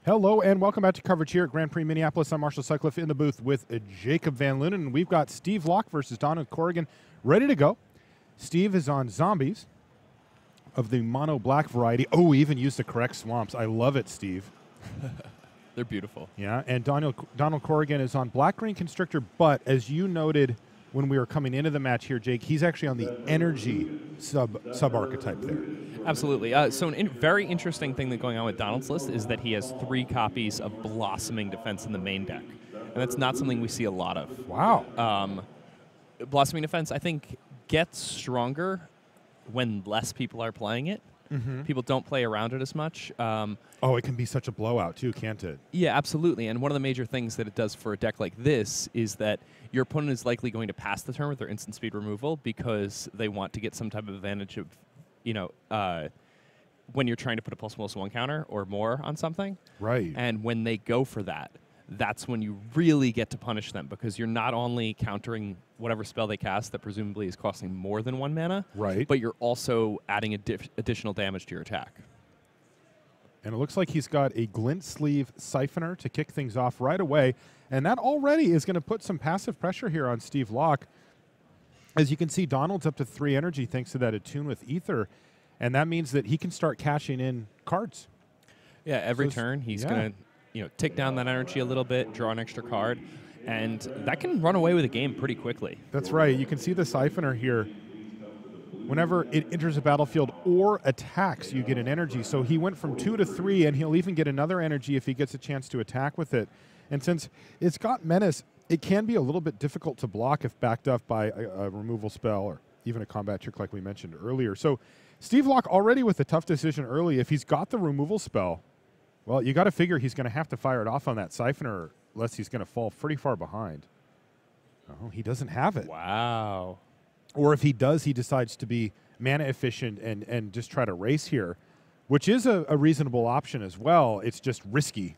Hello and welcome back to coverage here at Grand Prix Minneapolis. I'm Marshall Sutcliffe in the booth with Jacob Van Lunen, and we've got Steve Locke versus Donald Corrigan ready to go. Steve is on zombies of the mono black variety. Oh, he even used the correct swamps. I love it, Steve. They're beautiful. Yeah, and Donald Corrigan is on black-green constrictor, but as you noted when we were coming into the match here, Jake, he's actually on the energy sub-archetype there. Absolutely. So a very interesting thing that's going on with Donald's list is that he has 3 copies of Blossoming Defense in the main deck. And that's not something we see a lot of. Wow. Blossoming Defense, I think, gets stronger when less people are playing it. Mm-hmm. People don't play around it as much. Oh, it can be such a blowout too, can't it? Yeah, absolutely. And one of the major things that it does for a deck like this is that your opponent is likely going to pass the turn with their instant speed removal because they want to get some type of advantage of, when you're trying to put a +1/+1 counter or more on something. Right. And when they go for that, that's when you really get to punish them because you're not only countering whatever spell they cast that presumably is costing more than 1 mana, right, but you're also adding additional damage to your attack. And it looks like he's got a glint sleeve siphoner to kick things off right away, and that already is going to put some passive pressure here on Steve Locke. As you can see, Donald's up to 3 energy thanks to that attune with Ether, and that means that he can start cashing in cards. Yeah, every turn he's going to take down that energy a little bit, draw an extra card, and that can run away with the game pretty quickly. That's right. You can see the siphoner here. Whenever it enters a battlefield or attacks, you get an energy. So he went from 2 to 3, and he'll even get another energy if he gets a chance to attack with it. And since it's got Menace, it can be a little bit difficult to block if backed up by a removal spell or even a combat trick like we mentioned earlier. So Steve Locke already with a tough decision early. If he's got the removal spell, well, you got to figure he's going to have to fire it off on that siphoner unless he's going to fall pretty far behind. Oh, he doesn't have it. Wow. Or if he does, he decides to be mana efficient and just try to race here, which is a reasonable option as well. It's just risky.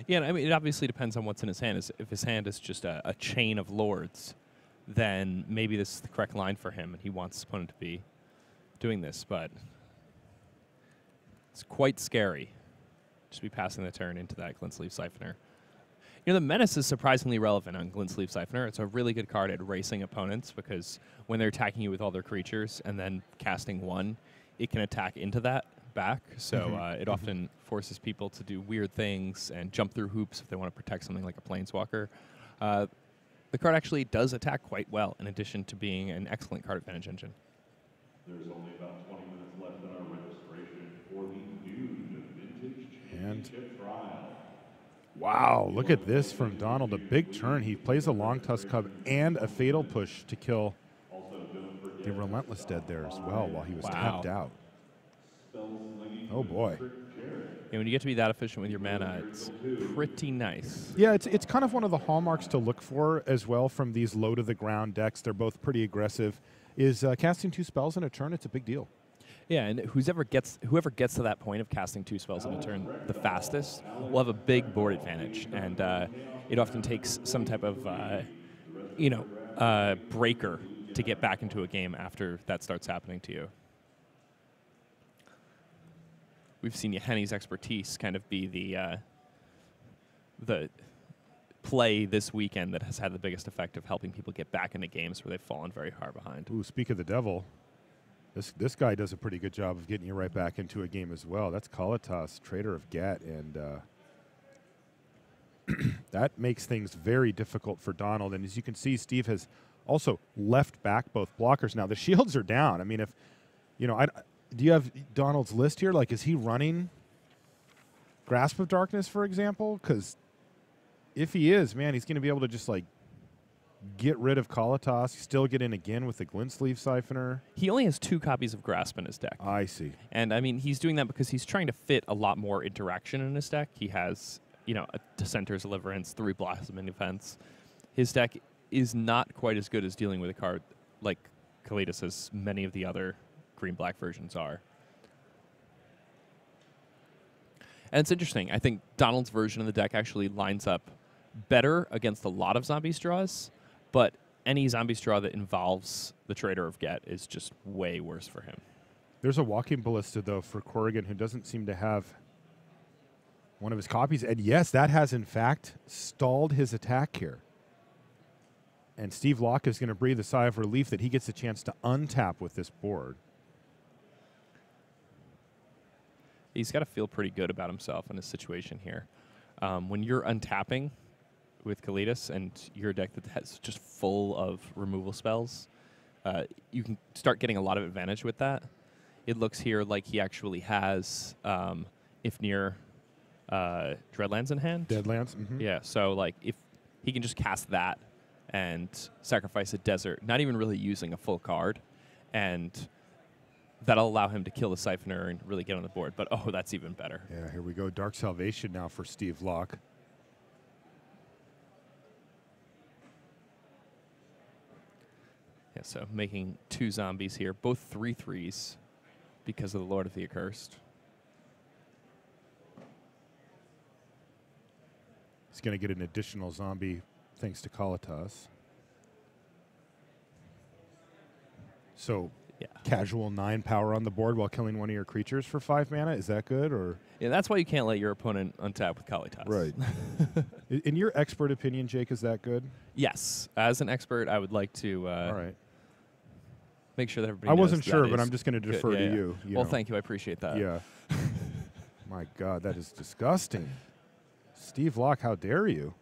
Yeah, I mean, it obviously depends on what's in his hand. If his hand is just a chain of lords, then maybe this is the correct line for him, and he wants his opponent to be doing this. But it's quite scary just be passing the turn into that Glint Sleeve Siphoner. The Menace is surprisingly relevant on Glint Sleeve Siphoner. It's a really good card at racing opponents because when they're attacking you with all their creatures and then casting 1, it can attack into that back. So it often forces people to do weird things and jump through hoops if they want to protect something like a Planeswalker. The card actually does attack quite well in addition to being an excellent card advantage engine. There's only about 20 minutes left in our registration for the new Vintage Championship trial. Wow, look at this from Donald. A big turn. He plays a Long Tusk Cub and a Fatal Push to kill the Relentless Dead there as well while he was tapped out. Oh, boy. And when you get to be that efficient with your mana, it's pretty nice. Yeah, it's kind of one of the hallmarks to look for as well from these low-to-the-ground decks. They're both pretty aggressive. Is casting 2 spells in a turn, it's a big deal. Yeah, and whoever gets to that point of casting 2 spells in a turn the fastest will have a big board advantage, and it often takes some type of breaker to get back into a game after that starts happening to you. We've seen Yahenni's expertise kind of be the play this weekend that has had the biggest effect of helping people get back into games where they've fallen very far behind. Ooh, speak of the devil. This guy does a pretty good job of getting you right back into a game as well. That's Kalitas, Trader of Gat, and that makes things very difficult for Donald. And as you can see, Steve has also left back both blockers. Now, the shields are down. I mean, if, do you have Donald's list here? Like, is he running Grasp of Darkness, for example? Because if he is, man, he's going to be able to just, like, get rid of Kalitas, still get in again with the Glint Sleeve Siphoner. He only has 2 copies of Grasp in his deck. I see. And, I mean, he's doing that because he's trying to fit a lot more interaction in his deck. He has, a Dissenter's Deliverance, 3 Blossoming Defense. His deck is not quite as good as dealing with a card like Kalitas as many of the other green-black versions are. And it's interesting. I think Donald's version of the deck actually lines up better against a lot of zombie straws, but any zombie straw that involves the Trader of Get is just way worse for him. There's a Walking Ballista, though, for Corrigan, who doesn't seem to have one of his copies. And yes, that has in fact stalled his attack here. And Steve Locke is going to breathe a sigh of relief that he gets a chance to untap with this board. He's got to feel pretty good about himself in his situation here. When you're untapping with Kalidas and you're a deck that has just full of removal spells, you can start getting a lot of advantage with that. It looks here like he actually has Ifnir Dreadlands in hand. Deadlands? Mm-hmm. Yeah, so like if he can just cast that and sacrifice a desert, not even really using a full card, and that'll allow him to kill the Siphoner and really get on the board. But, oh, that's even better. Yeah, here we go. Dark Salvation now for Steve Locke. Yeah, so making 2 zombies here, both 3/3s because of the Lord of the Accursed. He's going to get an additional zombie thanks to Kalitas. So, Yeah. casual 9 power on the board while killing one of your creatures for 5 mana. Is that good? Or Yeah, that's why you can't let your opponent untap with Kalitas. Right. In your expert opinion, Jake, is that good? Yes. As an expert, I would like to All right. make sure that everybody I knows wasn't that sure, is but I'm just going to good. defer Yeah, to yeah. you. Well, know. thank you. I appreciate that. Yeah. My God, that is disgusting. Steve Locke, how dare you?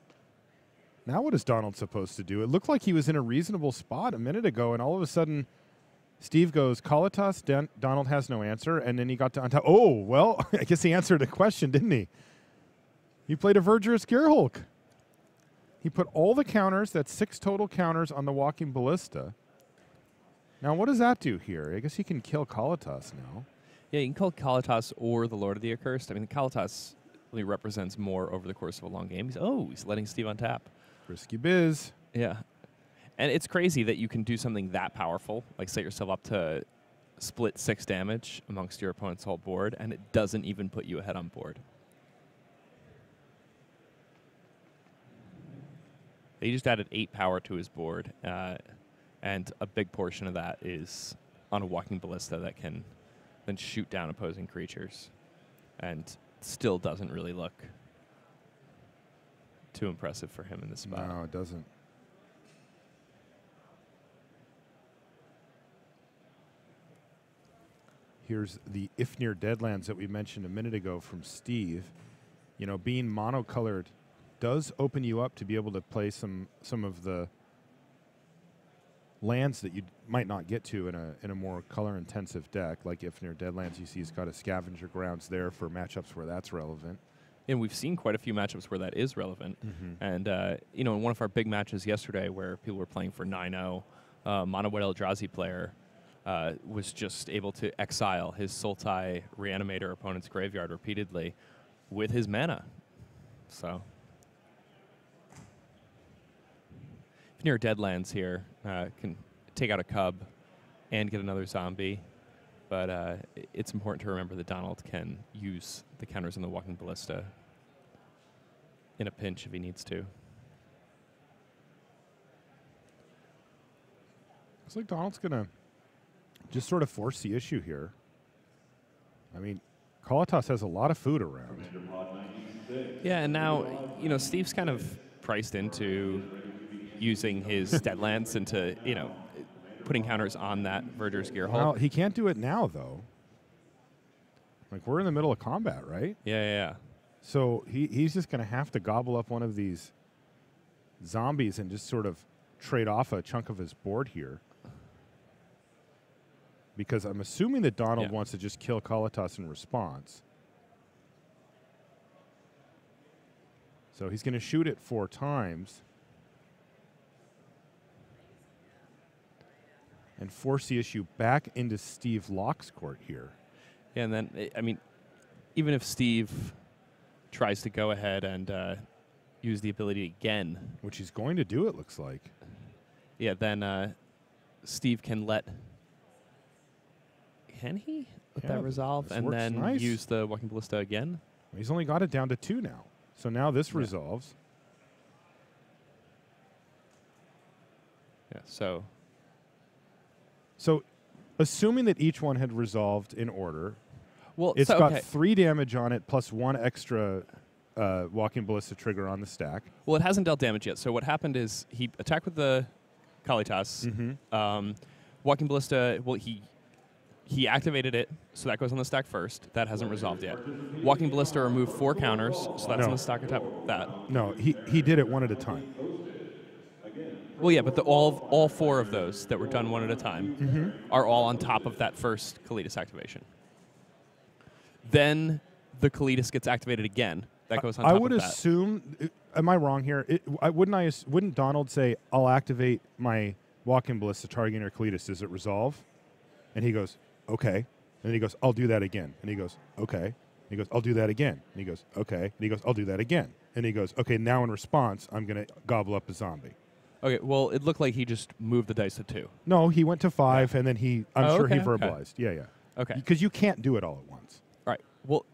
Now what is Donald supposed to do? It looked like he was in a reasonable spot a minute ago, and all of a sudden Steve goes, Kalitas, Donald has no answer, and then he got to untap. Oh, well, I guess he answered a question, didn't he? He played a Verdurous Gearhulk. He put all the counters, that's 6 total counters on the Walking Ballista. Now, what does that do here? I guess he can kill Kalitas now. Yeah, you can call Kalitas or the Lord of the Accursed. I mean, Kalitas really represents more over the course of a long game. He's letting Steve untap. Risky biz. Yeah. And it's crazy that you can do something that powerful, like set yourself up to split 6 damage amongst your opponent's whole board, and it doesn't even put you ahead on board. He just added 8 power to his board, and a big portion of that is on a Walking Ballista that can then shoot down opposing creatures, and still doesn't really look too impressive for him in this spot. No, it doesn't. Here's the Ifnir Deadlands that we mentioned a minute ago from Steve. You know, being monocolored does open you up to be able to play some of the lands that you might not get to in a more color-intensive deck, like Ifnir Deadlands. You see he's got a Scavenger Grounds there for matchups where that's relevant. And we've seen quite a few matchups where that is relevant. Mm-hmm. And, you know, in one of our big matches yesterday where people were playing for 9-0, Mono White Eldrazi player was just able to exile his Sultai Reanimator opponent's graveyard repeatedly with his mana. So, if near Deadlands here, can take out a cub and get another zombie. But it's important to remember that Donald can use the counters in the Walking Ballista in a pinch if he needs to. Looks like Donald's going to just sort of force the issue here. I mean, Kalitas has a lot of food around. Yeah, and now, you know, Steve's kind of priced into using his Deadlands into, you know, putting counters on that Verdurous Gearhulk. Well, he can't do it now, though. Like, we're in the middle of combat, right? Yeah. So he's just going to have to gobble up one of these zombies and just sort of trade off a chunk of his board here. Because I'm assuming that Donald wants to just kill Kalitas in response. So he's going to shoot it 4 times. And force the issue back into Steve Locke's court here. Yeah, and then, I mean, even if Steve tries to go ahead and use the ability again. Which he's going to do, it looks like. Yeah, then Steve can let... Can he let that resolve and then use the Walking Ballista again? He's only got it down to 2 now. So now this resolves. Yeah, so... So, assuming that each one had resolved in order, well, it's got 3 damage on it plus 1 extra Walking Ballista trigger on the stack. Well, it hasn't dealt damage yet. So what happened is he attacked with the Kalitas. Mm-hmm. Walking Ballista, well, he activated it, so that goes on the stack first. That hasn't resolved yet. Walking Ballista removed 4 counters, so that's on the stack on top of that. No, he did it one at a time. Well, yeah, but all 4 of those that were done one at a time are all on top of that first Kalitas activation. Then the Kalitas gets activated again. That goes on top I would of that. assume. Am I wrong here? Wouldn't Donald say, "I'll activate my Walking Ballista targeting your Kalitas. Does it resolve?" And he goes, "Okay." And he goes, "I'll do that again." And he goes, "Okay." And he goes, "I'll do that again." And he goes, "Okay." And he goes, "I'll do that again." And he goes, "Okay." Now in response, I'm gonna gobble up a zombie. Okay, well, it looked like he just moved the dice to 2. No, he went to 5, and then I'm sure he okay. verbalized. Yeah. Okay. Because you can't do it all at once. Right. Well,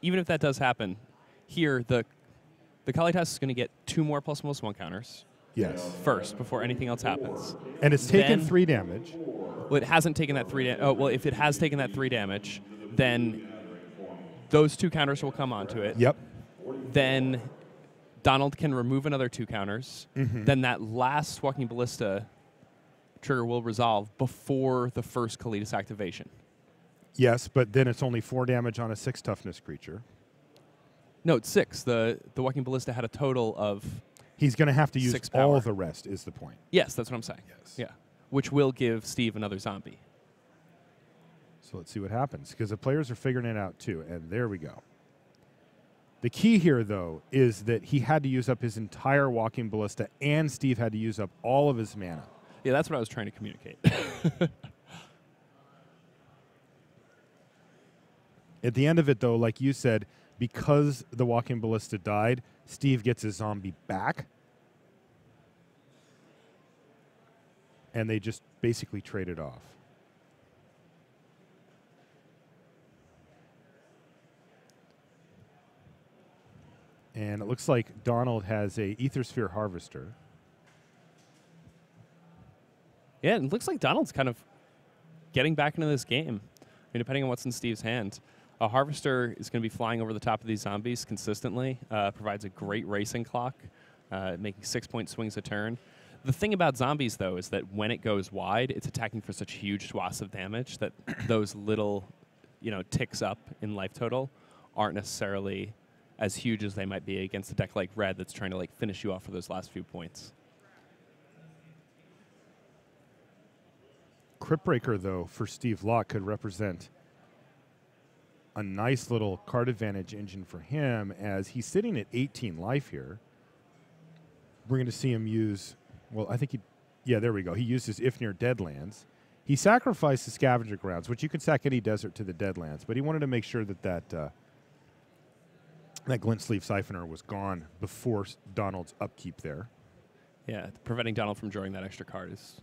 even if that does happen, here the Kalitas is going to get 2 more +1/+1 counters Yes. first before anything else happens. And it's taken Then- 3 damage. Well, it hasn't taken that 3 damage. Oh, well, if it has taken that 3 damage, then those 2 counters will come onto it. Yep. Then Donald can remove another 2 counters. Then that last Walking Ballista trigger will resolve before the first Kalitas activation. Yes, but then it's only 4 damage on a 6 toughness creature. No, it's 6. The Walking Ballista had a total of... He's going to have to use 6 all power. the rest, is the point. Yes, that's what I'm saying. Yes. Yeah. Which will give Steve another zombie. So let's see what happens, because the players are figuring it out too, and there we go. The key here, though, is that he had to use up his entire Walking Ballista, and Steve had to use up all of his mana. Yeah, that's what I was trying to communicate. At the end of it, though, like you said, because the Walking Ballista died, Steve gets his zombie back, and they just basically trade it off. And it looks like Donald has a Ethersphere Harvester. Yeah, it looks like Donald's kind of getting back into this game. I mean, depending on what's in Steve's hand. A Harvester is going to be flying over the top of these zombies consistently, provides a great racing clock, making 6-point swings a turn. The thing about zombies, though, is that when it goes wide, it's attacking for such huge swaths of damage that those little, ticks up in life total aren't necessarily as huge as they might be against a deck like Red that's trying to finish you off for those last few points. Cryptbreaker, though, for Steve Locke could represent a nice little card advantage engine for him, as he's sitting at 18 life here. We're going to see him use, well, I think there we go. He used his If Near Deadlands. He sacrificed the Scavenger Grounds, which you can sack any desert to the Deadlands, but he wanted to make sure that Glint Sleeve Siphoner was gone before Donald's upkeep there. Yeah, preventing Donald from drawing that extra card is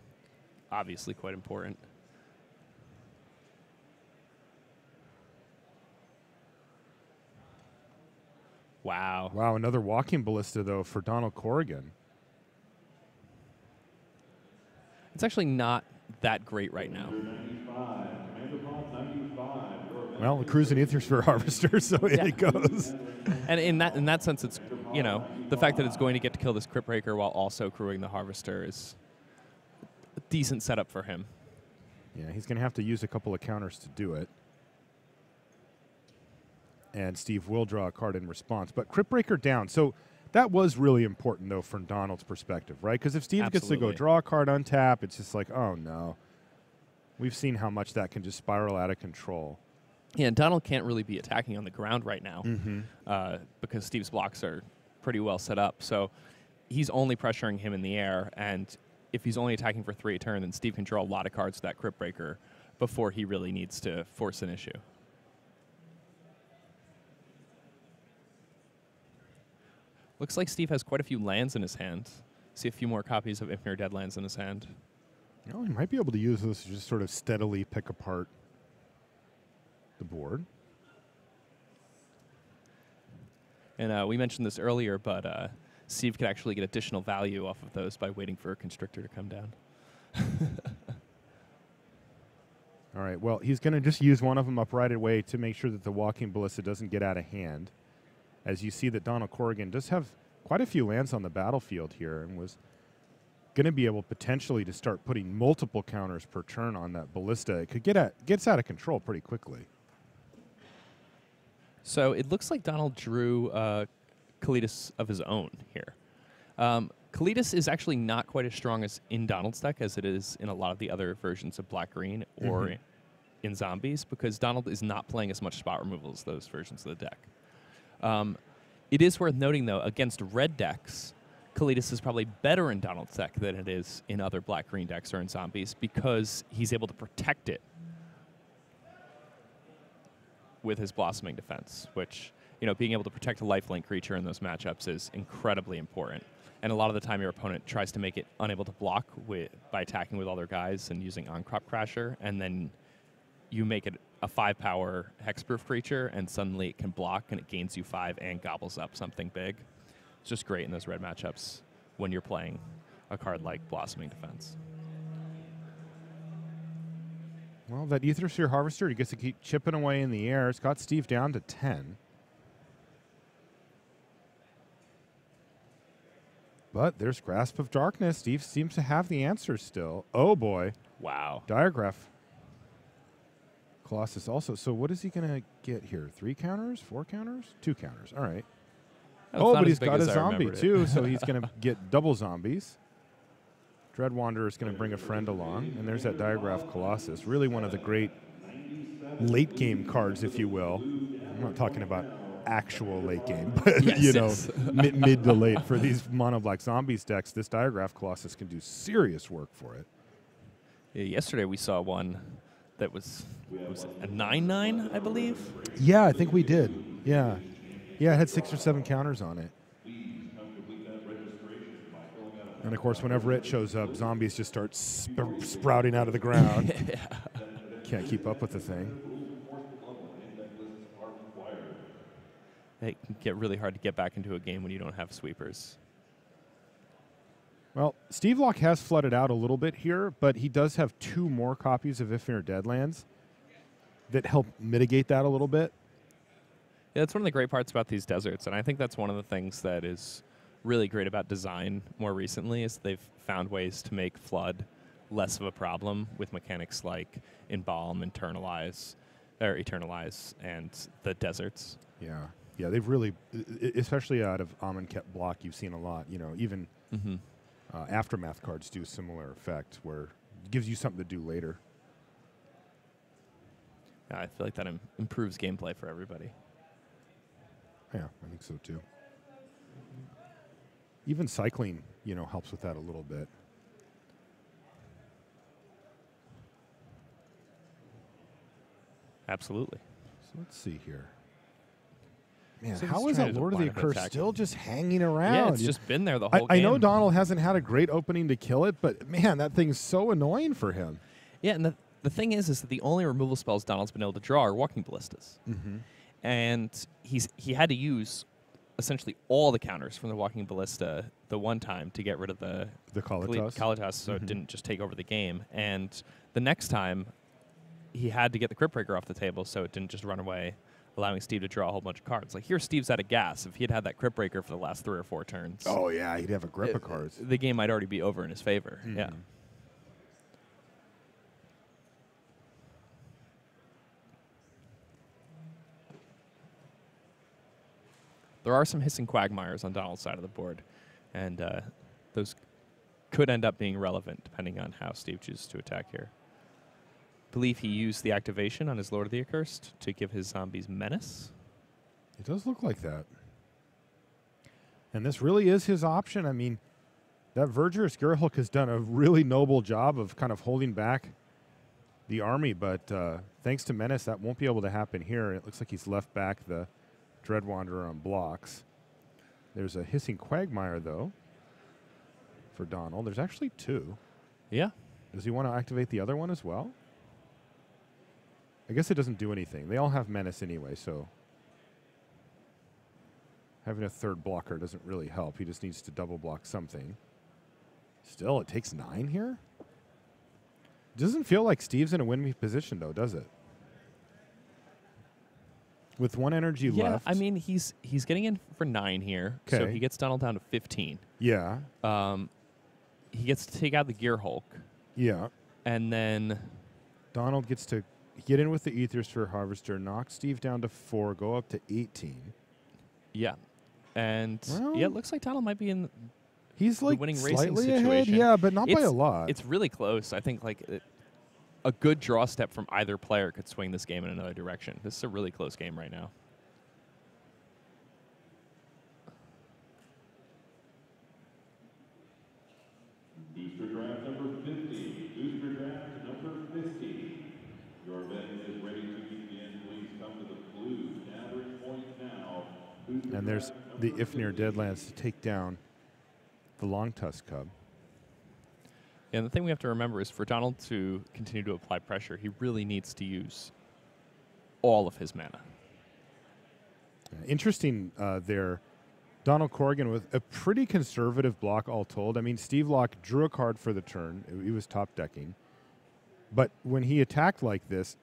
obviously quite important. Wow. Wow, another Walking Ballista, though, for Donald Corrigan. It's actually not that great right now. Well, the Cruising Ethersphere Harvester, so it goes. And in that sense, it's, the fact that it's going to get to kill this Cryptbreaker while also crewing the Harvester is a decent setup for him. Yeah, he's going to have to use a couple of counters to do it. And Steve will draw a card in response. But Cryptbreaker down. So that was really important, though, from Donald's perspective, right? Because if Steve gets to go draw a card, untap, it's just like, oh, no. We've seen how much that can just spiral out of control. Yeah, and Donald can't really be attacking on the ground right now because Steve's blocks are pretty well set up. So he's only pressuring him in the air, and if he's only attacking for 3 a turn, then Steve can draw a lot of cards to that Cryptbreaker before he really needs to force an issue. Looks like Steve has quite a few lands in his hand. See a few more copies of If Near Deadlands in his hand. You know, he might be able to use this to just sort of steadily pick apart the board. And we mentioned this earlier, but Steve could actually get additional value off of those by waiting for a Constrictor to come down. All right, well, he's going to just use one of them up right away to make sure that the Walking Ballista doesn't get out of hand. as you see that Donald Corrigan does have quite a few lands on the battlefield here and was going to be able potentially to start putting multiple counters per turn on that ballista. It could gets out of control pretty quickly. So it looks like Donald drew Colossus of his own here. Colossus is actually not quite as strong as in Donald's deck as it is in a lot of the other versions of Black-Green or in Zombies, because Donald is not playing as much spot removal as those versions of the deck. It is worth noting, though, against red decks, Colossus is probably better in Donald's deck than it is in other Black-Green decks or in Zombies, because he's able to protect it with his Blossoming Defense, which, you know, being able to protect a lifelink creature in those matchups is incredibly important. And a lot of the time your opponent tries to make it unable to block by attacking with all their guys and using On-Crop Crasher, and then you make it a 5-power hexproof creature, and suddenly it can block, and it gains you 5 and gobbles up something big. It's just great in those red matchups when you're playing a card like Blossoming Defense. Well, that Aethersphere Harvester, he gets to keep chipping away in the air. It's got Steve down to 10. But there's Grasp of Darkness. Steve seems to have the answer still. Oh, boy. Wow. Diagraph Colossus also. So what is he going to get here? 3 counters? 4 counters? 2 counters. All right. Oh, but he's got a zombie, too, so he's going to get double zombies. Dread Wanderer is going to bring a friend along. And there's that Diagraph Colossus. Really one of the great late-game cards, if you will. I'm not talking about actual late game, but yes, you know, yes. mid to late for these mono black zombies decks. This Diagraph Colossus can do serious work for it. Yeah, yesterday we saw one that was a 9/9, I believe. Yeah, I think we did. Yeah, it had 6 or 7 counters on it. And of course, whenever it shows up, zombies just start sprouting out of the ground. Yeah. Can't keep up with the thing. It can get really hard to get back into a game when you don't have sweepers. Well, Steve Locke has flooded out a little bit here, but he does have 2 more copies of If You're Deadlands that help mitigate that a little bit. Yeah, that's one of the great parts about these deserts, and I think that's one of the things that is really great about design more recently is they've found ways to make flood less of a problem with mechanics like Embalm, Eternalize, and the deserts. Yeah, they've really, especially out of Amonkhet block, you've seen a lot. You know, even Aftermath cards do a similar effect where it gives you something to do later. Yeah, I feel like that improves gameplay for everybody. Yeah, I think so too. Even cycling, you know, helps with that a little bit. Absolutely. So let's see here. Man, So how he's is trying that to Lord of the line up Accursed attack. still just hanging around? Yeah, it's just been there the whole I game. know Donald hasn't had a great opening to kill it, but man, that thing's so annoying for him. Yeah, and the thing is that the only removal spells Donald's been able to draw are Walking Ballistas. And he had to use essentially all the counters from the Walking Ballista the one time to get rid of the Kalitas. so it didn't just take over the game. And the next time, he had to get the Crypt Breaker off the table so it didn't just run away, allowing Steve to draw a whole bunch of cards. Like, here Steve's out of gas. If he had had that Crypt Breaker for the last 3 or 4 turns... Oh, yeah, he'd have a grip of cards. The game might already be over in his favor. Yeah. There are some Hissing Quagmires on Donald's side of the board, and those could end up being relevant depending on how Steve chooses to attack here. I believe he used the activation on his Lord of the Accursed to give his zombies menace. It does look like that. And this really is his option. I mean, that Verger Scarehook has done a really noble job of kind of holding back the army, but thanks to Menace, that won't be able to happen here. It looks like he's left back the Dread Wanderer on blocks. There's a Hissing Quagmire, though, for Donald. There's actually 2. Yeah. Does he want to activate the other one as well? I guess it doesn't do anything. They all have Menace anyway, so having a 3rd blocker doesn't really help. He just needs to double block something. Still, it takes 9 here? Doesn't feel like Steve's in a win-me position, though, does it? With 1 energy Yeah, left. I mean, he's getting in for 9 here, so Okay. he gets Donald down to 15. Yeah. He gets to take out the Gear Hulk, Yeah. and then Donald gets to get in with the Aethersphere Harvester, knock Steve down to 4, go up to 18. yeah, and Well, yeah, it looks like Donald might be in He's the like winning racing slightly ahead, situation. yeah, but not by a lot. It's really close. I think like a good draw step from either player could swing this game in another direction. This is a really close game right now. Booster draft number 50. Booster draft number 50. Your betting is ready to begin. Please come to the blue gathering point now. Booster And there's draft the number Ifnir 50. Deadlands to take down the Long Tusk Cub. And the thing we have to remember is for Donald to continue to apply pressure, he really needs to use all of his mana. Interesting there. Donald Corrigan with a pretty conservative block all told. I mean, Steve Locke drew a card for the turn. He was top decking. But when he attacked like this,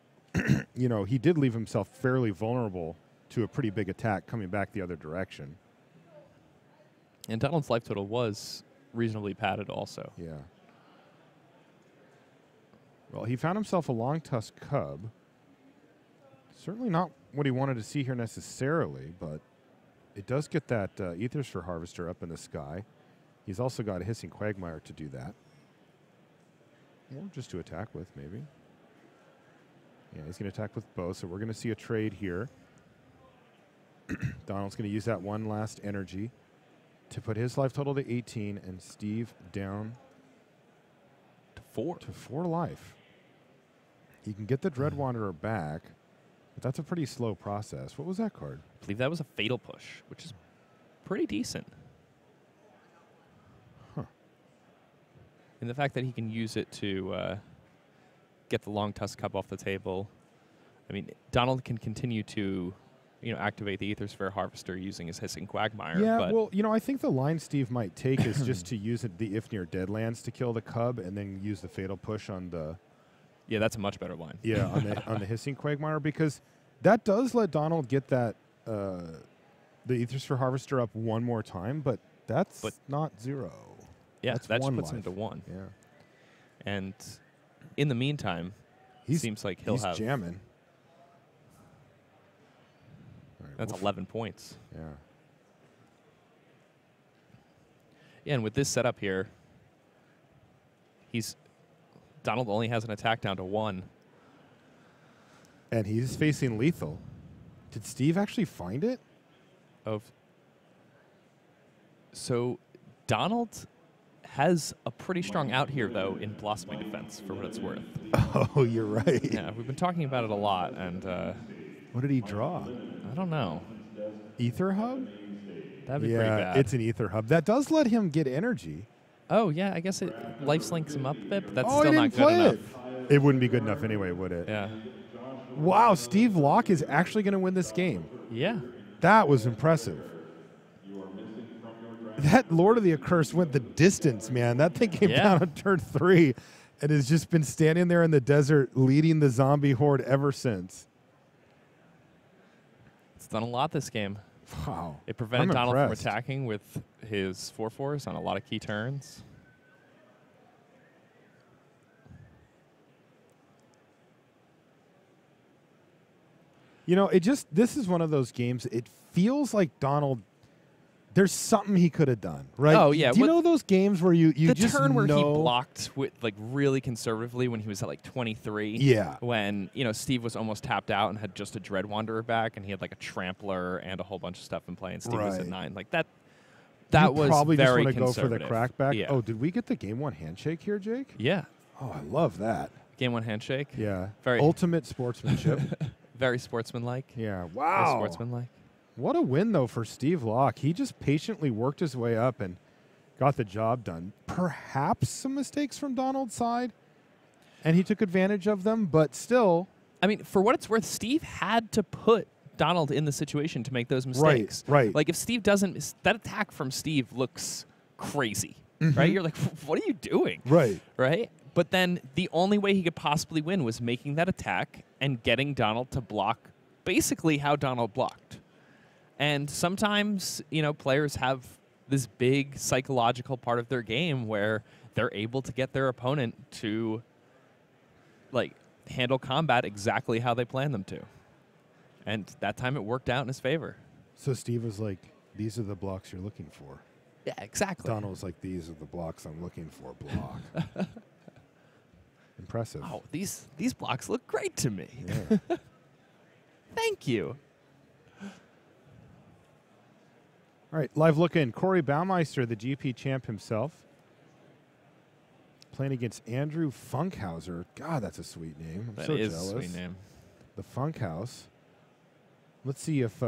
you know, he did leave himself fairly vulnerable to a pretty big attack coming back the other direction. And Donald's life total was reasonably padded also. Yeah. Well, he found himself a Long Tusk Cub. Certainly not what he wanted to see here necessarily, but it does get that Aethersphere Harvester up in the sky. He's also got a Hissing Quagmire to do that. Or just to attack with, maybe. Yeah, he's going to attack with both, so we're going to see a trade here. Donald's going to use that 1 last energy to put his life total to 18 and Steve down To 4. to 4 life. He can get the Dread Wanderer back, but that's a pretty slow process. What was that card? I believe that was a Fatal Push, which is pretty decent. Huh. And the fact that he can use it to get the Long Tusk Cup off the table. I mean, Donald can continue to, activate the Aethersphere Harvester using his Hissing Quagmire. Yeah, but well, I think the line Steve might take is just to use the Ifnir Deadlands to kill the Cub and then use the Fatal Push on the... yeah, that's a much better line. Yeah, on the Hissing Quagmire, because that does let Donald get that the Aethersphere Harvester up 1 more time, but that's not 0. Yeah, That's that just 1 puts him life. to 1. Yeah. And in the meantime, seems like he'll he's have... jamming. All right, That's woof. 11 points. Yeah. Yeah, and with this setup here, Donald only has an attack down to 1. And he's facing lethal. Did Steve actually find it? So Donald has a pretty strong out here, though, in Blossoming Defense, for what it's worth. Oh, you're right. Yeah, we've been talking about it a lot, and What did he draw? I don't know. Ether Hub? That'd be pretty bad. It's an Ether Hub. That does let him get energy. Oh, yeah, I guess it life links him up a bit, but that's Oh, he still not didn't good play enough. it. It wouldn't be good enough anyway, would it? Yeah. Wow, Steve Locke is actually going to win this game. Yeah. That was impressive. That Lord of the Accursed went the distance, man. That thing came Yeah. down on turn 3 and has just been standing there in the desert leading the zombie horde ever since. It's done a lot this game. Wow. It prevented I'm Donald impressed. from attacking with his 4/4s on a lot of key turns. This is one of those games, it feels like Donald, there's something he could have done, right? Oh, yeah. Do you know those games where you The just turn where he know- blocked with really conservatively when he was at 23. Yeah. When Steve was almost tapped out and had just a Dread Wanderer back, and he had a Trampler and a whole bunch of stuff in play, and Steve was at Right. 9. That you was probably just very want to go for the conservative. crackback. Yeah. Oh, did we get the game 1 handshake here, Jake? Yeah. Oh, I love that. Game 1 handshake. Yeah. Very- Ultimate sportsmanship. Very sportsmanlike. Yeah. Very Wow. sportsmanlike. What a win, though, for Steve Locke. He just patiently worked his way up and got the job done. Perhaps some mistakes from Donald's side, and he took advantage of them, but still. I mean, for what it's worth, Steve had to put Donald in the situation to make those mistakes. right. If Steve doesn't, that attack from Steve looks crazy, right? You're like, what are you doing? Right. Right? But then the only way he could possibly win was making that attack and getting Donald to block basically how Donald blocked. And sometimes, players have this big psychological part of their game where they're able to get their opponent to, handle combat exactly how they plan them to. And that time it worked out in his favor. So Steve was like, these are the blocks you're looking for. Yeah, exactly. Donald was like, these are the blocks I'm looking for. Block. Impressive. Oh, these blocks look great to me. Yeah. Thank you. All right, live look in. Corey Baumeister, the GP champ himself, playing against Andrew Funkhouser. God, that's a sweet name. I'm That so is jealous. a sweet name. The Funkhouse. Let's see if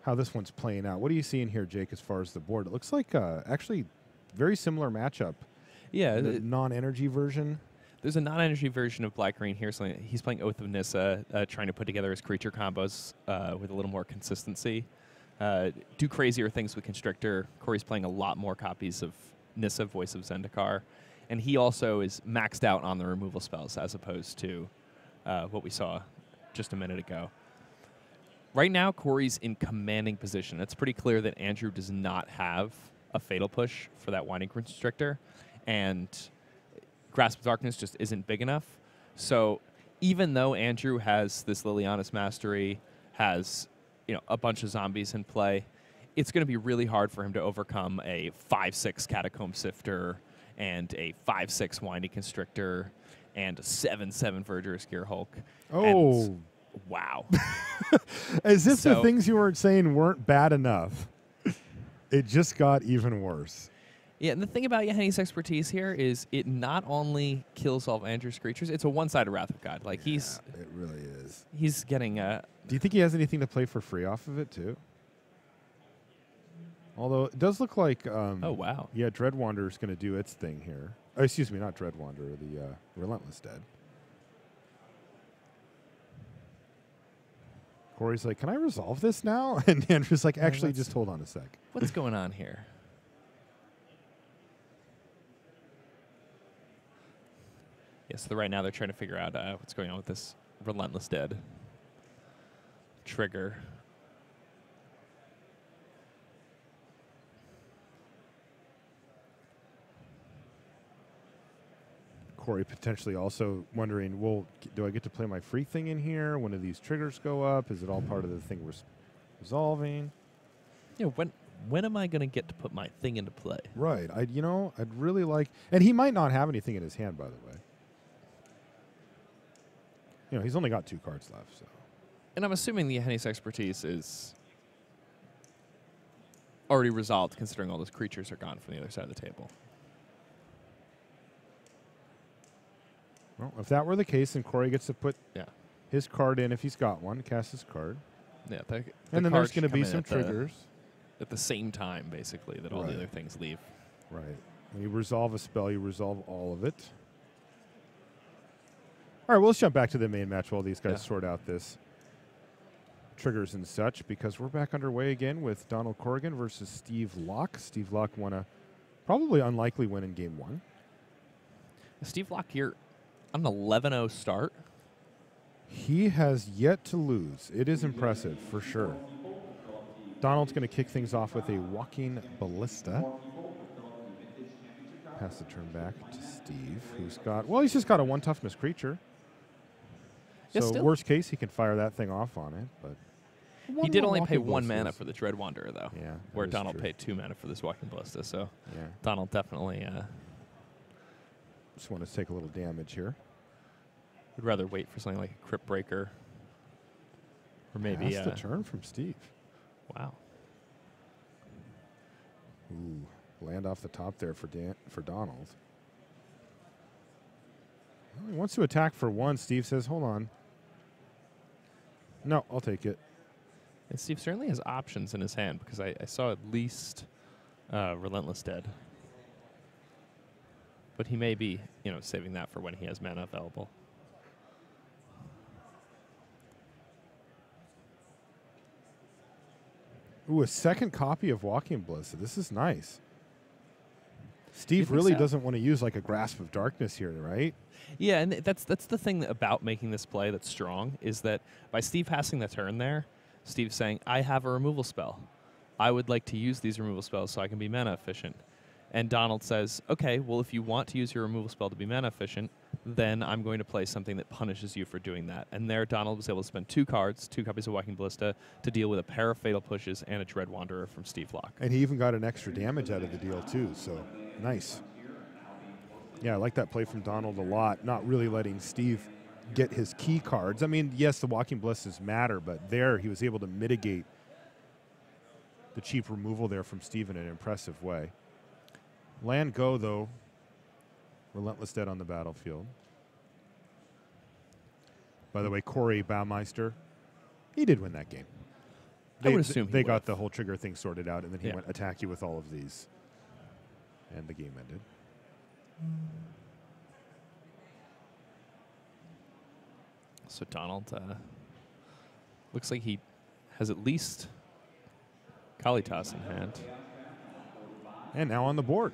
how this one's playing out. What are you seeing here, Jake, as far as the board? It looks like actually very similar matchup. Yeah. The non-energy version. There's a non-energy version of Black-Green here. So he's playing Oath of Nissa, trying to put together his creature combos with a little more consistency. Do crazier things with Constrictor. Corey's playing a lot more copies of Nissa, Voice of Zendikar. And he also is maxed out on the removal spells as opposed to what we saw just a minute ago. Right now, Corey's in commanding position. It's pretty clear that Andrew does not have a Fatal Push for that Winding Constrictor, and Grasp of Darkness just isn't big enough. So even though Andrew has this Liliana's Mastery, has a bunch of zombies in play, it's going to be really hard for him to overcome a 5/6 Catacomb Sifter and a 5/6 Winding Constrictor and a 7/7 Verdurous Gear Hulk. Oh. And wow. As if the So- things you weren't saying weren't bad enough. It just got even worse. Yeah, and the thing about Yahenni's expertise here is it not only kills all of Andrew's creatures, it's a one-sided Wrath of God. Like, It really is. he's getting Do you think he has anything to play for free off of it, too? Although, it does look like... oh, wow. Yeah, Dreadwander's going to do its thing here. Oh, excuse me, not Dreadwander, the Relentless Dead. Corey's like, can I resolve this now? And Andrew's like, actually, just hold on a sec. What's going on here? Yes, so right now they're trying to figure out what's going on with this Relentless Dead trigger. Corey potentially also wondering, well, do I get to play my free thing in here? When do these triggers go up? Is it all part of the thing we're resolving? Yeah, when am I going to get to put my thing into play? Right. I'd really like, and he might not have anything in his hand, by the way. He's only got 2 cards left, so. And I'm assuming the Yahenni's expertise is already resolved, considering all those creatures are gone from the other side of the table. Well, if that were the case, then Corey gets to put his card in if he's got one, cast his card. Yeah, And then there's going to be some triggers. At the same time, basically, that all the other things leave. Right. When you resolve a spell, you resolve all of it. All right, well, let's jump back to the main match while these guys sort out this triggers and such, because we're back underway again with Donald Corrigan versus Steve Locke. Steve Locke won a probably unlikely win in Game 1. Steve Locke here on an 11-0 start. He has yet to lose. It is impressive, for sure. Donald's going to kick things off with a Walking Ballista. Pass the turn back to Steve, who's got, well, he's just got a 1 toughness creature. So worst case, he can fire that thing off on it. But he did only pay 1 mana for the Dread Wanderer, though. Yeah, where Donald paid 2 mana for this Walking Ballista. So Donald definitely just want to take a little damage here. Would rather wait for something like a Crypt Breaker, or maybe Pass the turn from Steve. Wow. Ooh, land off the top there for Donald. Well, he wants to attack for 1. Steve says, hold on. No, I'll take it. And Steve certainly has options in his hand, because I saw at least Relentless Dead. But he may be, saving that for when he has mana available. Ooh, a second copy of Walking Ballista. This is nice. Steve really so. doesn't want to use like a Grasp of Darkness here, right? Yeah, and that's the thing about making this play that's strong is that by Steve passing the turn there, Steve's saying, I have a removal spell. I would like to use these removal spells so I can be mana efficient. And Donald says, okay, well, if you want to use your removal spell to be mana efficient, then I'm going to play something that punishes you for doing that. And there, Donald was able to spend 2 cards, 2 copies of Walking Ballista, to deal with a pair of Fatal Pushes and a Dread Wanderer from Steve Locke. And he even got an extra damage out of the deal, too, so nice. Yeah, I like that play from Donald a lot, not really letting Steve get his key cards. I mean, yes, the Walking Ballistas matter, but there he was able to mitigate the cheap removal there from Steve in an impressive way. Land go, though. Relentless Dead on the battlefield. By the way, Corey Baumeister, he did win that game. I would assume they got the whole trigger thing sorted out, and then he Yeah. went attack you with all of these. And the game ended. So Donald looks like he has at least Kalitas in hand. And now on the board.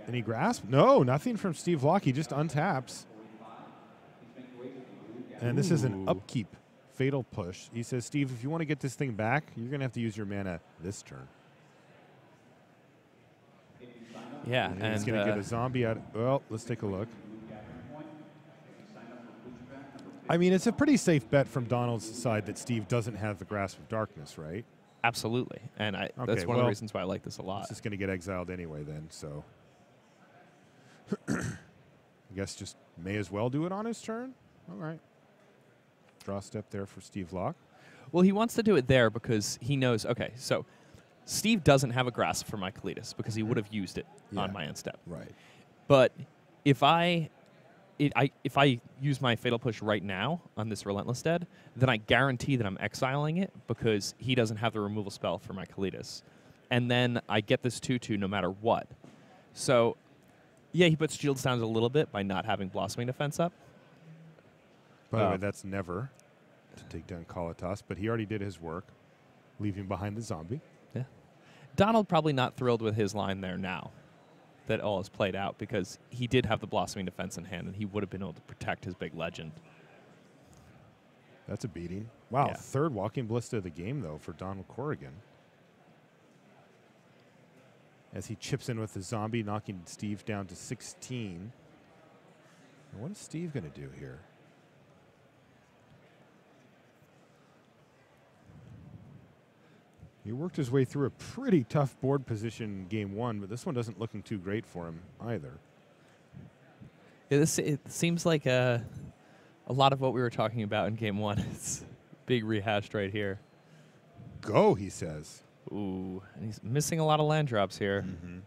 And he grasps. No, nothing from Steve Locke. He just untaps. And this is an Ooh. upkeep fatal push. He says, Steve, if you want to get this thing back, you're going to have to use your mana this turn. Yeah, And and he's going to get a zombie out. Well, let's take a look. I mean, it's a pretty safe bet from Donald's side that Steve doesn't have the Grasp of Darkness, right? absolutely. And that's Okay, one of well, the reasons why I like this a lot. It's just going to get exiled anyway then, so. I guess just may as well do it on his turn. All right. Draw step there for Steve Locke. Well, he wants to do it there because he knows, okay, so Steve doesn't have a grasp for my Kalitas because he would have used it on my end step. Right. But if I use my Fatal Push right now on this Relentless Dead, then I guarantee that I'm exiling it because he doesn't have the removal spell for my Kalitas. And then I get this 2/2 no matter what. So, yeah, he puts shields down a little bit by not having Blossoming Defense up. By the way, that's never to take down Kalitas, but he already did his work, leaving behind the zombie. Yeah. Donald probably not thrilled with his line there now that all is played out because he did have the Blossoming Defense in hand and he would have been able to protect his big legend. That's a beating. Wow, Yeah. third Walking Ballista of the game, though, for Donald Corrigan. As he chips in with the zombie, knocking Steve down to 16. And what is Steve going to do here? He worked his way through a pretty tough board position in game one, but this one doesn't looking too great for him either. Yeah, it seems like a lot of what we were talking about in game one. It's big rehashed right here. Go, he says. Ooh, and he's missing a lot of land drops here. Mm-hmm.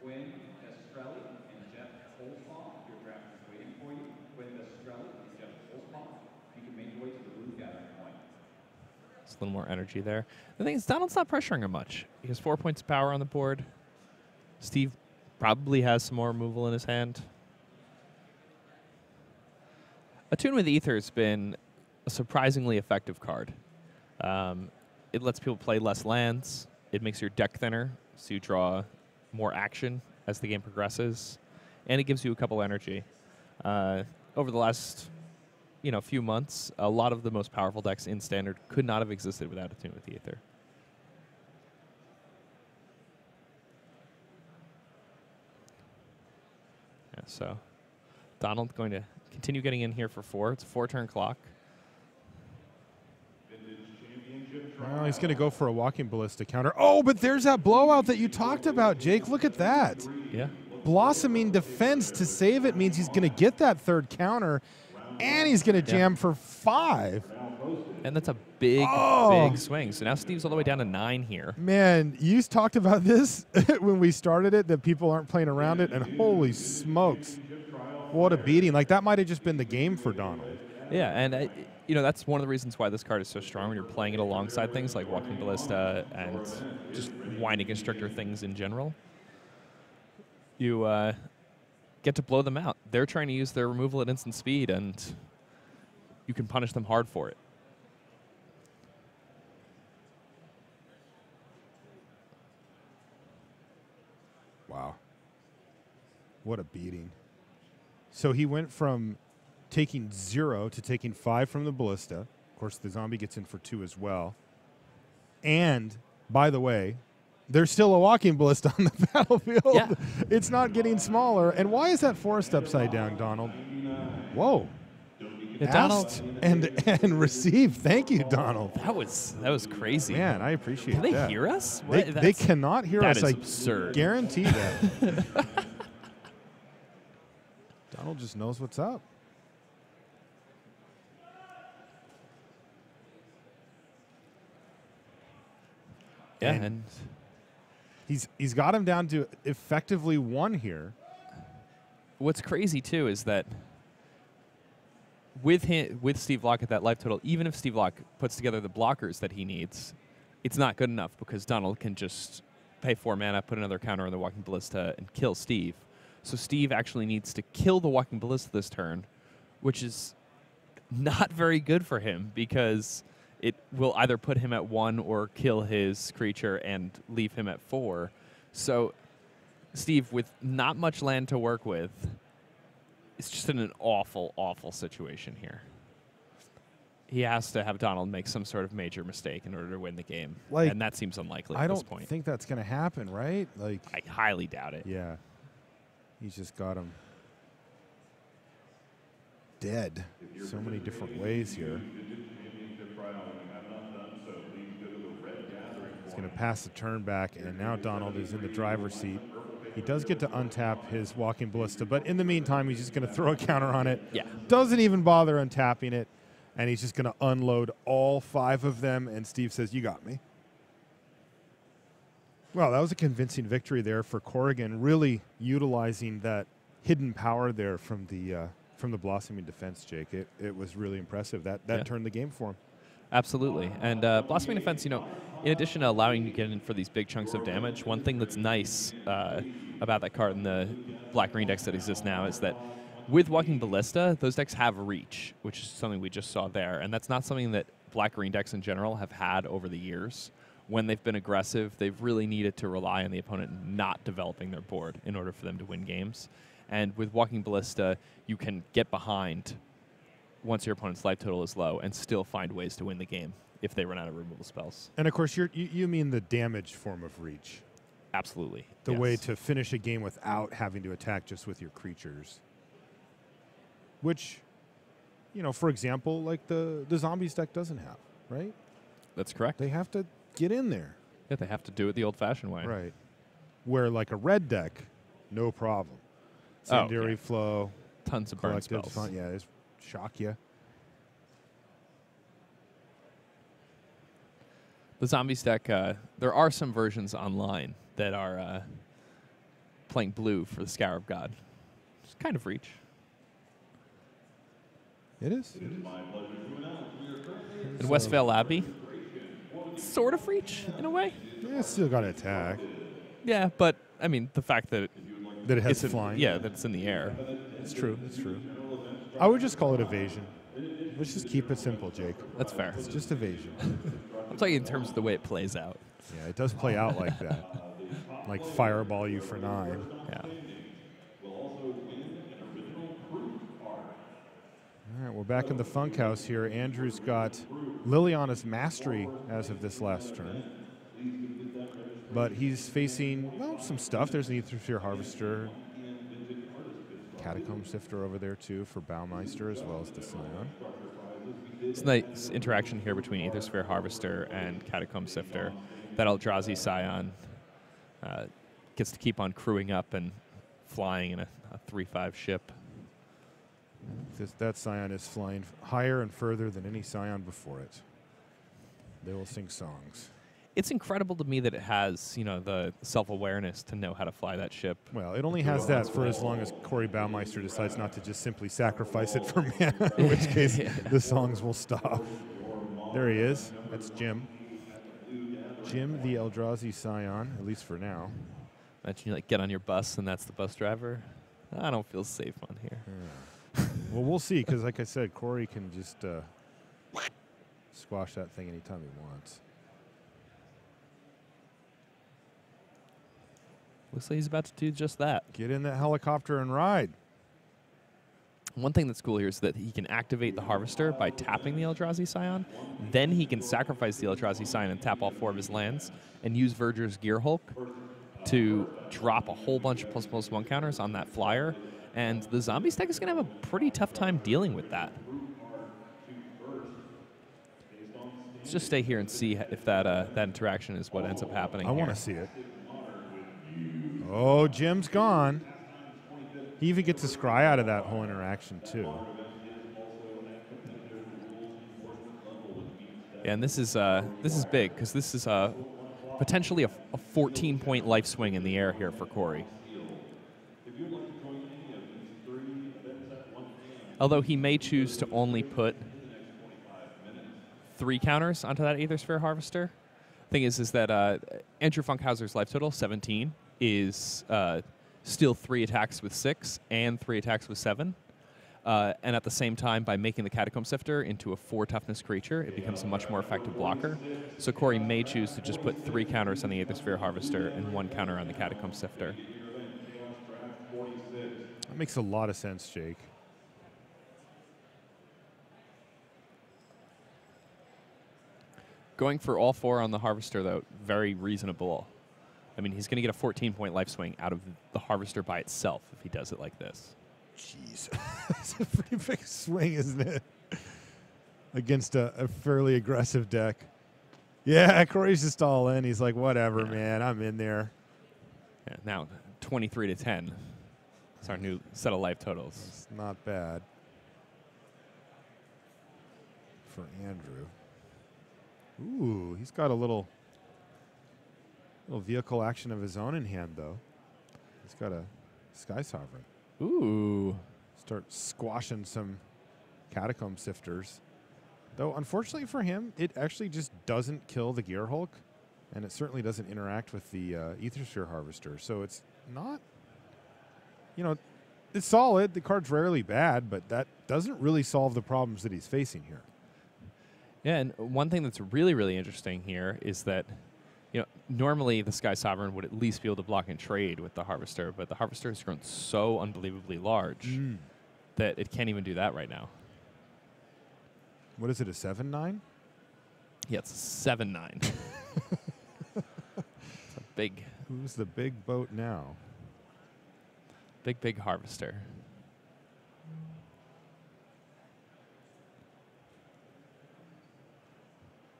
Quinn Estrelli and Jeff Holzbaum, your draft is waiting for you. Quinn Estrelli and Jeff Holzbaum. You can make your way to the blue gathering point. It's a little more energy there. The thing is, Donald's not pressuring him much. He has 4 points of power on the board. Steve probably has some more removal in his hand. Attune with Ether has been a surprisingly effective card. It lets people play less lands. It makes your deck thinner, so you draw more action as the game progresses, and it gives you a couple energy. Over the last few months, a lot of the most powerful decks in Standard could not have existed without Attune with Ether. Yeah, so Donald going to continue getting in here for 4. It's a 4-turn clock. Well, he's going to go for a Walking Ballista counter. Oh, but there's that blowout that you talked about, Jake. Look at that. Yeah. Blossoming Defense to save it means he's going to get that third counter, and he's going to jam for 5. And that's a big swing. So now Steve's all the way down to 9 here. Man, you talked about this when we started it, that people aren't playing around it, and holy smokes, what a beating. Like, that might have just been the game for Donald. Yeah, and that's one of the reasons why this card is so strong when you're playing it alongside things like Walking Ballista and just Winding Constrictor things in general. You get to blow them out. They're trying to use their removal at instant speed, and you can punish them hard for it. What a beating. So he went from taking 0 to taking 5 from the ballista. Of course, the zombie gets in for 2 as well. And, by the way, there's still a walking ballista on the battlefield. Yeah. It's not getting smaller. And why is that forest upside down, Donald? Whoa. Yeah, Donald, Asked and received. Thank you, Donald. that was crazy. Man, I appreciate Can they that. hear us? They That's- cannot hear that us. is I absurd. guarantee that. Donald just knows what's up. Yeah, And and he's got him down to effectively 1 here. what's crazy too is that with Steve Locke at that life total, even if Steve Locke puts together the blockers that he needs, it's not good enough because Donald can just pay 4 mana, put another counter on the Walking Ballista, and kill Steve. So Steve actually needs to kill the Walking Ballista this turn, which is not very good for him because it will either put him at 1 or kill his creature and leave him at 4. So Steve, with not much land to work with, is just in an awful, awful situation here. He has to have Donald make some sort of major mistake in order to win the game, Like, and that seems unlikely I at this don't point. think that's going to happen, right? Like, I highly doubt it. yeah. He's just got him dead so many different ways here. He's going to pass the turn back, and now Donald is in the driver's seat. He does get to untap his Walking Ballista, but in the meantime, he's just going to throw a counter on it. Yeah. Doesn't even bother untapping it, and he's just going to unload all 5 of them, and Steve says, "You got me." Well, that was a convincing victory there for Corrigan, really utilizing that hidden power there from the Blossoming Defense, Jake. It was really impressive. That Yeah. turned the game for him. Absolutely. And Blossoming Defense, in addition to allowing you to get in for these big chunks of damage, one thing that's nice about that card in the black-green decks that exist now is that with Walking Ballista, those decks have reach, which is something we just saw there. And that's not something that black-green decks in general have had over the years. When they've been aggressive, they've really needed to rely on the opponent not developing their board in order for them to win games. And with Walking Ballista, you can get behind once your opponent's life total is low and still find ways to win the game if they run out of removal spells. And, of course, you mean the damage form of reach. Absolutely. The yes. way to finish a game without having to attack just with your creatures. Which, for example, like the Zombies deck doesn't have, right? That's correct. They have to get in there. Yeah, they have to do it the old-fashioned way. Right. Where, like a red deck, no problem. Incendiary Flow, Tons of burn collective spells. fun. Yeah, it's shock you. The Zombies deck, there are some versions online that are playing blue for the Scarab God. It's kind of reach. It is. In Westvale Abbey, sort of reach in a way. Yeah, it's still got to attack. Yeah, but, the fact that That it has it's flying. that it's in the air. It's true. It's true. I would just call it evasion. Let's just keep it simple, Jake. That's fair. It's just evasion. I'm talking in terms of the way it plays out. Yeah, it does play out like that. Like fireball you for 9. Yeah. All right, we're back in the Funkhouse here. Andrew's got Liliana's Mastery as of this last turn. But he's facing, some stuff. There's an Aethersphere Harvester. Catacomb Sifter over there, too, for Baumeister, as well as the Scion. It's a nice interaction here between Aethersphere Harvester and Catacomb Sifter. That Eldrazi Scion gets to keep on crewing up and flying in a 3/5 ship. That Scion is flying higher and further than any Scion before it. They will sing songs. It's incredible to me that it has, the self-awareness to know how to fly that ship. Well, it only has that for as long as Corey Baumeister decides not to just simply sacrifice it for mana, in which case the songs will stop. There he is. That's Jim. Jim the Eldrazi Scion, at least for now. Imagine you get on your bus and that's the bus driver. I don't feel safe on here. Well, we'll see, because like I said, Corey can just squash that thing anytime he wants. Looks like he's about to do just that. Get in that helicopter and ride. One thing that's cool here is that he can activate the Harvester by tapping the Eldrazi Scion. Then he can sacrifice the Eldrazi Scion and tap all 4 of his lands and use Verger's Gear Hulk to drop a whole bunch of ++1 counters on that flyer. And the Zombies deck is going to have a pretty tough time dealing with that. Let's just stay here and see if that interaction is what ends up happening. I want to see it. Oh, Jim's gone. He even gets a scry out of that whole interaction, too. Yeah, and this is big, because this is potentially a 14-point life swing in the air here for Corey. Although he may choose to only put 3 counters onto that Aethersphere Harvester. Thing is that Andrew Funkhouser's life total, 17, is still 3 attacks with 6 and 3 attacks with 7. And at the same time, by making the Catacomb Sifter into a 4 toughness creature, it becomes a much more effective blocker. So Corey may choose to just put 3 counters on the Aethersphere Harvester and 1 counter on the Catacomb Sifter. That makes a lot of sense, Jake. Going for all 4 on the Harvester, though, very reasonable. I mean, he's going to get a 14-point life swing out of the Harvester by itself if he does it like this. Jeez. It's a pretty big swing, isn't it? Against a fairly aggressive deck. Yeah, Corey's just all in. He's like, whatever, man. I'm in there. Yeah, now, 23 to 10. That's our new set of life totals. It's not bad for Andrew. Ooh, he's got a little vehicle action of his own in hand, though. He's got a Sky Sovereign. Ooh. Start squashing some Catacomb Sifters. Though, unfortunately for him, it actually just doesn't kill the Gear Hulk, and it certainly doesn't interact with the Aethersphere Harvester. So it's not, it's solid. The card's rarely bad, but that doesn't really solve the problems that he's facing here. Yeah, and one thing that's really, really interesting here is that, normally the Sky Sovereign would at least be able to block and trade with the Harvester, but the Harvester has grown so unbelievably large that it can't even do that right now. What is it, a 7/9? Yeah, it's a 7/9. It's a big... Who's the big boat now? Big Harvester.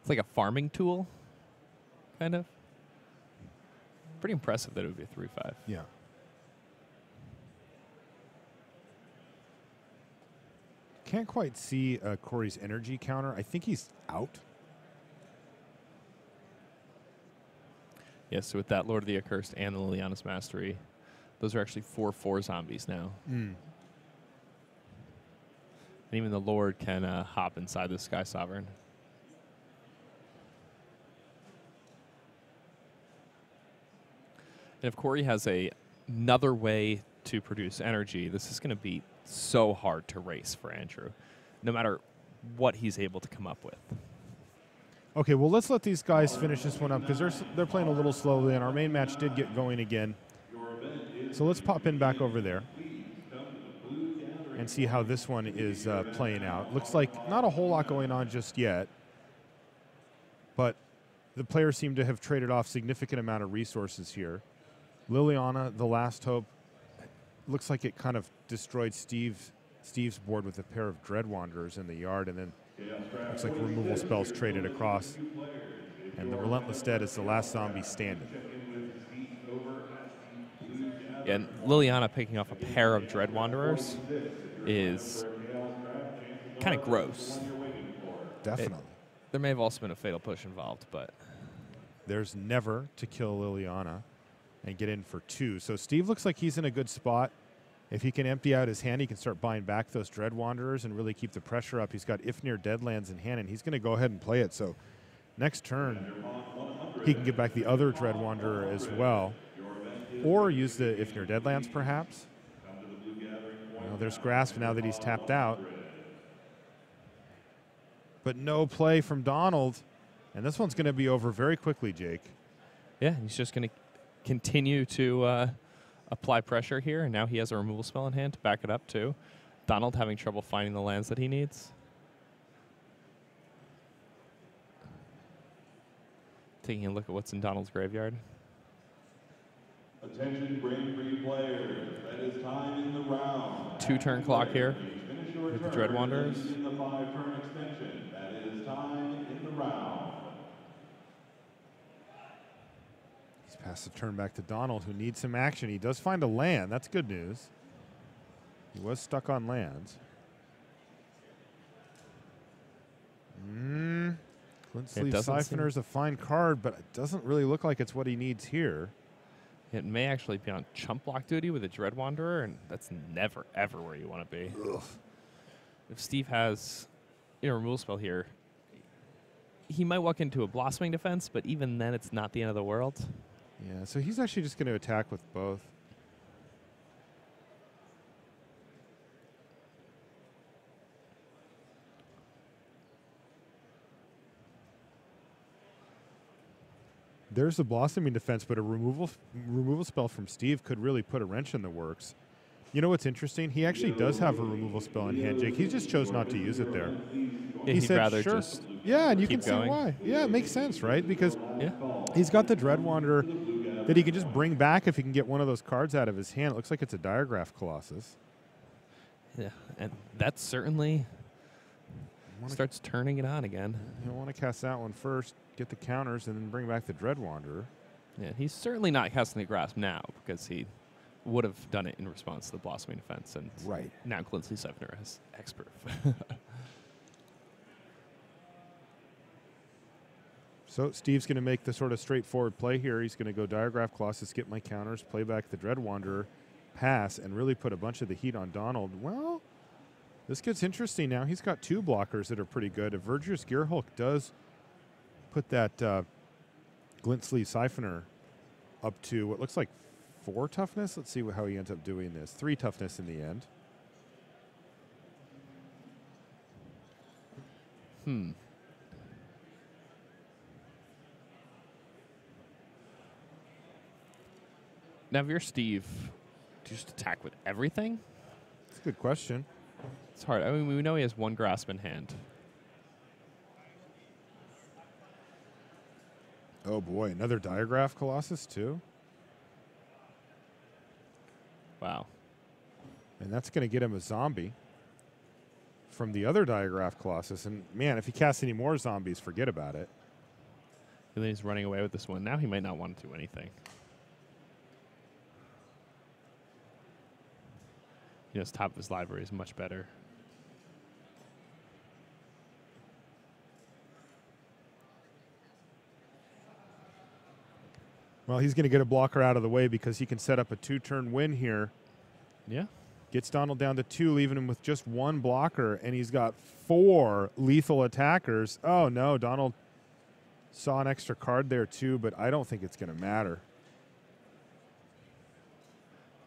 It's like a farming tool, kind of. Pretty impressive that it would be a 3/5. Yeah. Can't quite see Corey's energy counter. I think he's out. Yeah, so with that Lord of the Accursed and the Liliana's Mastery, those are actually 4/4 zombies now. And even the Lord can hop inside the Sky Sovereign. And if Corey has another way to produce energy, this is going to be so hard to race for Andrew, no matter what he's able to come up with. Okay, well, let's let these guys finish this one up because they're playing a little slowly, and our main match did get going again. So let's pop in back over there and see how this one is playing out. Looks like not a whole lot going on just yet, but the players seem to have traded off significant amount of resources here. Liliana, the Last Hope, looks like it kind of destroyed Steve's board with a pair of Dread Wanderers in the yard, and then looks like removal spells traded across. And the Relentless Dead is the last zombie standing. Yeah, and Liliana picking off a pair of Dread Wanderers is kind of gross. Definitely. There may have also been a fatal push involved, but... There's never to kill Liliana and get in for 2. So Steve looks like he's in a good spot. If he can empty out his hand, he can start buying back those Dread Wanderers and really keep the pressure up. He's got Ifnir Deadlands in hand, and he's going to go ahead and play it. So next turn, he can get back the other Dread Wanderer as well. Or use the Ifnir Deadlands, perhaps. Well, there's Grasp now that he's tapped out. But no play from Donald. And this one's going to be over very quickly, Jake. Yeah, he's just going to continue to apply pressure here, and now he has a removal spell in hand to back it up too. Donald having trouble finding the lands that he needs. Taking a look at what's in Donald's graveyard. Attention Grand Prix players, that is time in the round. 2-turn clock here with the Dread Wanderers. In the 5-turn extension, that is time in the round. He's passed the turn back to Donald, who needs some action. He does find a land. That's good news. He was stuck on lands. Glint Sleeve Siphoner is a fine card, but it doesn't really look like it's what he needs here. It may actually be on chump block duty with a Dread Wanderer, and that's never, ever where you want to be. Ugh. If Steve has a removal spell here, he might walk into a Blossoming Defense, but even then it's not the end of the world. Yeah, so he's actually just going to attack with both. There's a Blossoming Defense, but a removal spell from Steve could really put a wrench in the works. You know what's interesting? He actually does have a removal spell in hand, Jake. He just chose not to use it there. Yeah, he he'd said, rather sure. just Yeah, and you can keep see going. why. Yeah, it makes sense, right? Because Yeah. he's got the Dread Wanderer that he can just bring back if he can get one of those cards out of his hand. It looks like it's a Diagraph Colossus. Yeah, and that certainly starts turning it on again. You want to cast that one first, get the counters, and then bring back the Dread Wanderer. Yeah, he's certainly not casting the Grasp now because he would have done it in response to the Blossoming Defense, and Right. now Glint Sleeve Siphoner has X-Proof. So Steve's going to make the sort of straightforward play here. He's going to go Diagraph Colossus, get my counters, play back the Dread Wanderer, pass, and really put a bunch of the heat on Donald. Well, this gets interesting now. He's got 2 blockers that are pretty good. If Verdurous Gearhulk does put that Glint Sleeve Siphoner up to what looks like 4 toughness. Let's see how he ends up doing this. 3 toughness in the end. Now, if you're Steve, do you just attack with everything? That's a good question. It's hard. I mean, we know he has 1 Grasp in hand. Oh boy, another Diagraph Colossus too. Wow. And that's going to get him a zombie from the other Diagraph Colossus. And man, if he casts any more zombies, forget about it. And then he's running away with this one. Now he might not want to do anything. You know, his top of his library is much better. Well, he's going to get a blocker out of the way because he can set up a 2-turn win here. Yeah. Gets Donald down to 2, leaving him with just 1 blocker, and he's got 4 lethal attackers. Oh, no, Donald saw an extra card there, too, but I don't think it's going to matter.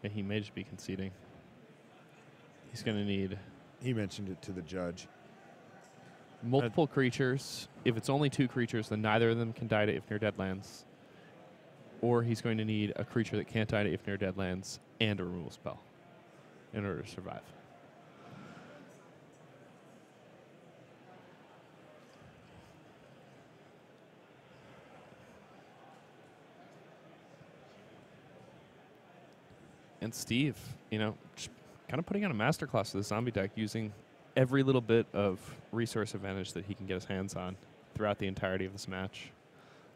Yeah, he may just be conceding. He's going to need He mentioned it to the judge. multiple creatures. If it's only 2 creatures, then neither of them can die to if near dead lands. Or he's going to need a creature that can't die to if near dead lands and a removal spell in order to survive. And Steve, you know, just kind of putting on a masterclass of the zombie deck, using every little bit of resource advantage that he can get his hands on throughout the entirety of this match.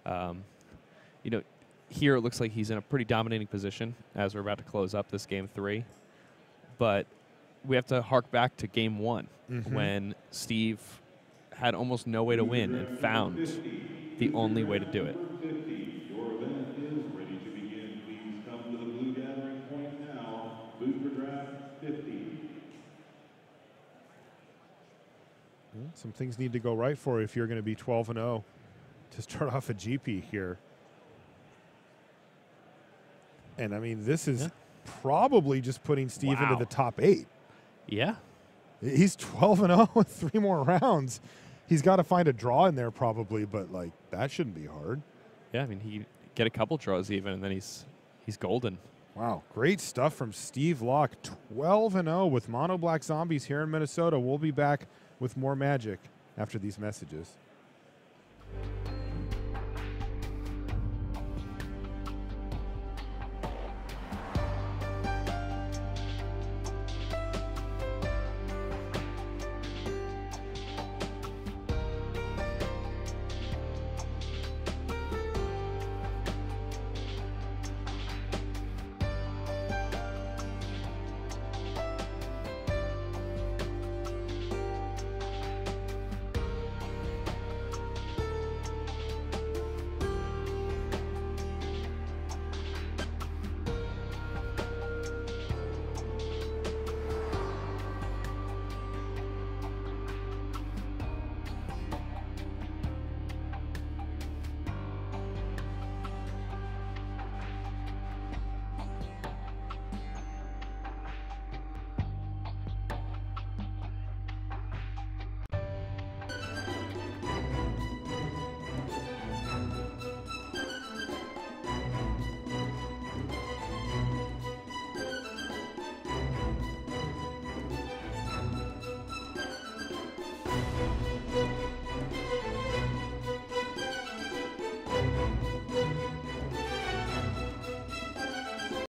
You know, here it looks like he's in a pretty dominating position as we're about to close up this game 3. But we have to hark back to game 1 when Steve had almost no way to win and found the only way to do it. Your event is ready to begin. Please come to the blue gathering point now. Booster draft 50. Some things need to go right for you if you're going to be 12-0 to start off a GP here. And, I mean, this is probably just putting Steve into the top 8. Yeah. He's 12-0 with 3 more rounds. He's got to find a draw in there probably, but, like, that shouldn't be hard. Yeah, I mean, he get a couple draws even, and then he's golden. Wow, great stuff from Steve Locke. 12-0 with Mono Black Zombies here in Minnesota. We'll be back with more Magic after these messages.